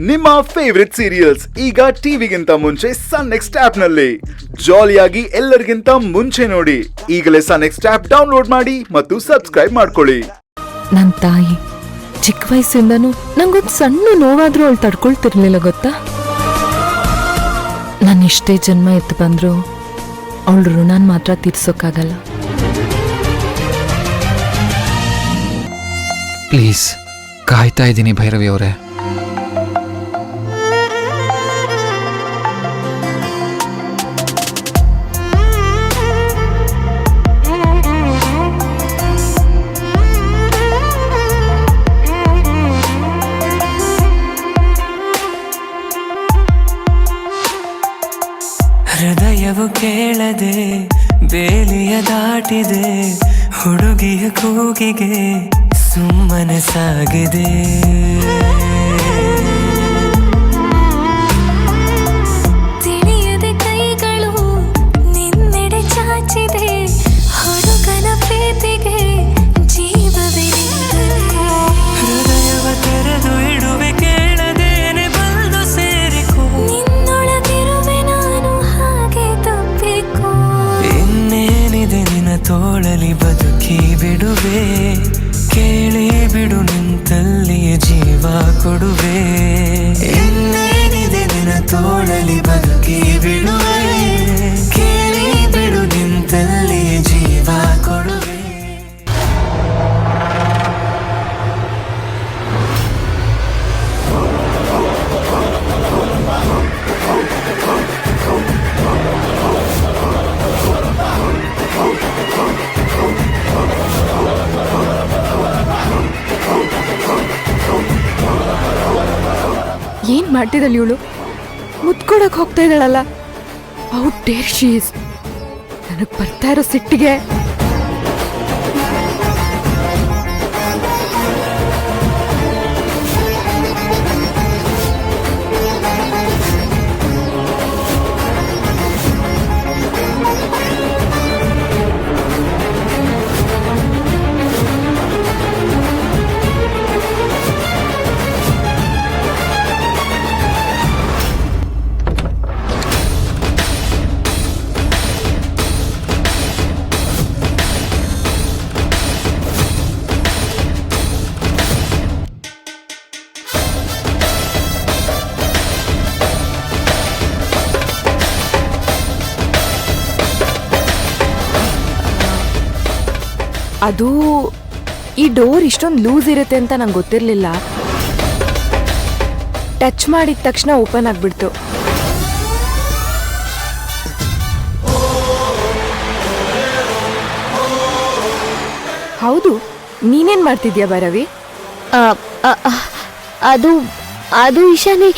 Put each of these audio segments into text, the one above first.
ನಿಮ್ಮ favourite serials ಈಗ ಟಿವಿಗಿಂತ ಮುಂಚೆ ಸನ್ ನೆಕ್ಸ್ಟ್ ಆಪ್ ನಲ್ಲಿ ಜಾಲಿಯಾಗಿ ಎಲ್ಲರಿಗಿಂತ ಮುಂಚೆ ನೋಡಿ. ಈಗಲೇ ಸನ್ ನೆಕ್ಸ್ಟ್ ಆಪ್ ಡೌನ್ಲೋಡ್ ಮಾಡಿ ಮತ್ತು ಸಬ್ಸ್ಕ್ರೈಬ್ ಮಾಡ್ಕೊಳ್ಳಿ. ನನ್ನ ತಾಯಿ ಚಿಕ್ಕ ವಯಸ್ಸಿಂದನೂ ನಂಗೊಂದು ಸಣ್ಣ ನೋವಾದ್ರೂ ಅವಳು ತಡ್ಕೊಳ್ತಿರ್ಲಿಲ್ಲ ಗೊತ್ತಾ. ನಾನು ಎಷ್ಟೇ ಜನ್ಮ ಎತ್ತು ಬಂದ್ರು ಅವಳ ಋಣನ ಮಾತ್ರ ತೀರ್ಸೋಕ್ಕಾಗಲ್ಲ. ಪ್ಲೀಸ್, ಕಾಯ್ತಾ ಇದ್ದೀನಿ ಭೈರವಿ ಅವರೇ. ಹೃದಯವು ಕೇಳದೆ ಬೇಲಿಯ ದಾಟಿದೆ, ಹುಡುಗಿಯ ಕೂಗಿಗೆ ಸುಮ್ಮನೆ ಸಾಗಿದೆ. ತಿಳಿಯದೆ ಕೈಗಳು ನಿನ್ನೆಡೆ ಚಾಚಿದೆ, ಹುಡುಗನ ಪ್ರೀತಿಗೆ ಜೀವವೇ ಹೃದಯವ ತೆರೆದು ಇಡುವೆ, ಕೇಳದೇನೆ ಬಂದು ಸೇರಿಕೋ. ನಿನ್ನೊಳಗಿರುವೆ ನಾನು ಹಾಗೆ ತಪ್ಪಿಕೋ. ಇನ್ನೇನಿದೆ ನಿನ್ನ ತೋಳಲಿ ಬದುಕಿ ಬಿಡುವೆ, ಕೇಳಿ ಬಿಡು ನಿಂತಲ್ಲಿಯೇ ಜೀವ ಕೊಡುವೆ. ಇನ್ನೇನಿದೆ ನಿನ್ನ ತೋಳಲಿ ಬದುಕಿ ಬಿಡುವೆ, ಕೇಳಿ ಬಿಡು ನಿಂತಲ್ಲಿಯೇ ಜೀವ ಕೊಡುವೆ. ಏನ್ ಮಾಡ್ತಿದ್ದಳು ಇವಳು? ಮುತ್ಕೊಡಕ್ ಹೋಗ್ತಾ ಇದ್ದಾಳಲ್ಲ. How dare she is. ನನಗ್ ಬರ್ತಾ ಇರೋ ಸಿಟ್ಟಿಗೆ ಅದು ಈ ಡೋರ್ ಇಷ್ಟೊಂದು ಲೂಸ್ ಇರುತ್ತೆ ಅಂತ ನಂಗೆ ಗೊತ್ತಿರಲಿಲ್ಲ. ಟಚ್ ಮಾಡಿದ ತಕ್ಷಣ ಓಪನ್ ಆಗ್ಬಿಡ್ತು. ಹೌದು, ನೀನೇನ್ ಮಾಡ್ತಿದ್ಯಾ ಭೈರವಿ? ಅದು ಅದು ಇಶಾನಿ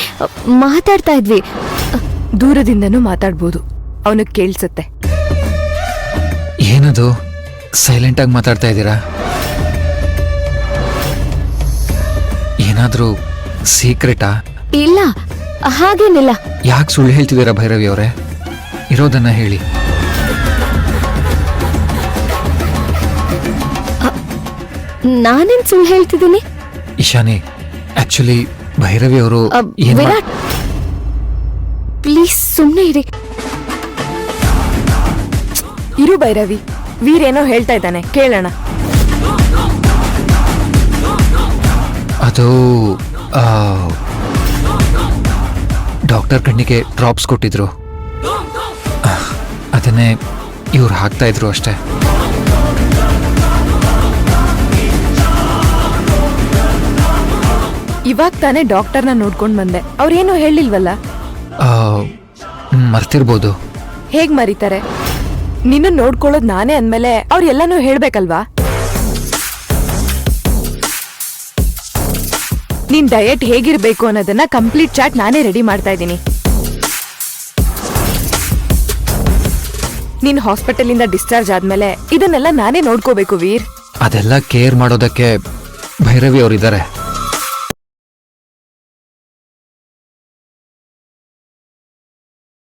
ಮಾತಾಡ್ತಾ ಇದ್ವಿ. ದೂರದಿಂದನೂ ಮಾತಾಡ್ಬೋದು, ಅವನಿಗೆ ಕೇಳಿಸುತ್ತೆ. ಏನದು ಸೈಲೆಂಟ್ ಆಗಿ ಮಾತಾಡ್ತಾ ಇದ್ದೀರಾ? ಏನಾದ್ರೂ ಸೀಕ್ರೆಟಾ? ಇಲ್ಲ, ಹಾಗೇನಿಲ್ಲ. ಯಾಕೆ ಸುಳ್ಳು ಹೇಳ್ತಿದ್ದೀರಾ ಭೈರವಿ ಅವರೇ? ಇರೋದನ್ನ ಹೇಳಿ. ನಾನೇನ್ ಸುಳ್ಳು ಹೇಳ್ತಿದ್ದೀನಿ? ಇಶಾನಿ, ಆಕ್ಚುಲಿ ಭೈರವಿ ಅವರು ವಿರಾಟ್, ಪ್ಲೀಸ್ ಸುಮ್ಮನೆ ಇರಿ. ಇರು ಭೈರವಿ, ವೀರೇನೋ ಹೇಳ್ತಾ ಇದ್ದಾನೆ, ಕೇಳೋಣ. ಅದು ಡಾಕ್ಟರ್ ಕಣ್ಣಿಗೆ ಡ್ರಾಪ್ಸ್ ಕೊಟ್ಟಿದ್ರು, ಅದನ್ನೇ ಇವ್ರು ಹಾಕ್ತಾ ಇದ್ರು ಅಷ್ಟೇ. ಇವಾಗ ತಾನೇ ಡಾಕ್ಟರ್ನ ನೋಡ್ಕೊಂಡು ಬಂದೆ, ಅವ್ರೇನು ಹೇಳಿಲ್ವಲ್ಲ? ಮರ್ತಿರ್ಬೋದು. ಹೇಗ್ ಮರೀತಾರೆ? ನಿನ್ನ ನೋಡ್ಕೊಳ್ಳೋದು ನಾನೇ ಅಂದ್ಮೇಲೆ ಅವ್ರು ಎಲ್ಲಾನು ಹೇಳ್ಬೇಕಲ್ವಾ? ನಿನ್ ಡಯಟ್ ಹೇಗಿರ್ಬೇಕು ಅನ್ನೋದನ್ನ ಕಂಪ್ಲೀಟ್ ಚಾರ್ಟ್ ನಾನೇ ರೆಡಿ ಮಾಡ್ತಾ ಇದ್ದೀನಿ. ನೀನ್ ಹಾಸ್ಪಿಟಲ್ ಡಿಸ್ಚಾರ್ಜ್ ಆದ್ಮೇಲೆ ಇದನ್ನೆಲ್ಲ ನಾನೇ ನೋಡ್ಕೋಬೇಕು ವೀರ್. ಅದೆಲ್ಲ ಕೇರ್ ಮಾಡೋದಕ್ಕೆ ಭೈರವಿ ಅವರಿದ್ದಾರೆ.